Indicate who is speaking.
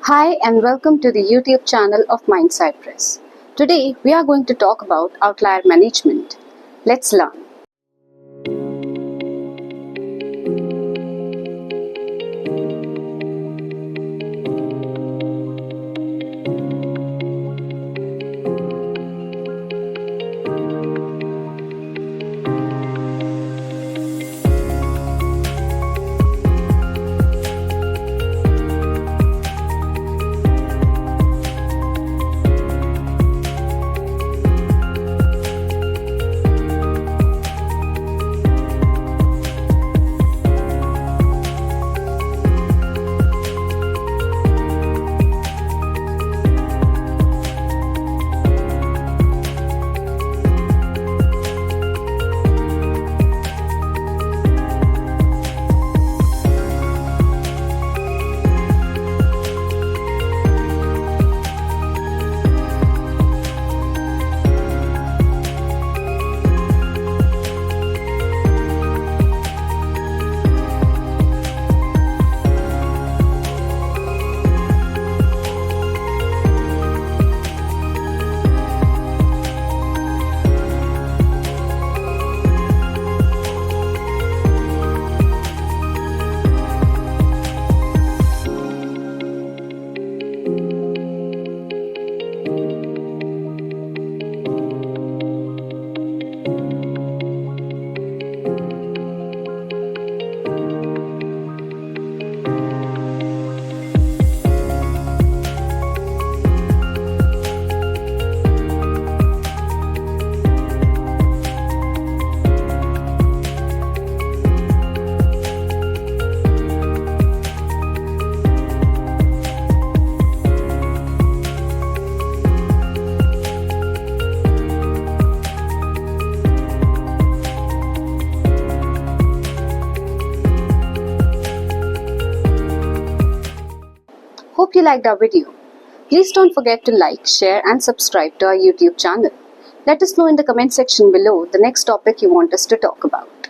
Speaker 1: Hi and welcome to the YouTube channel of MindCypress. Today we are going to talk about outlier management. Let's learn. Hope you liked our video. Please don't forget to like, share and subscribe to our YouTube channel. Let us know in the comment section below the next topic you want us to talk about.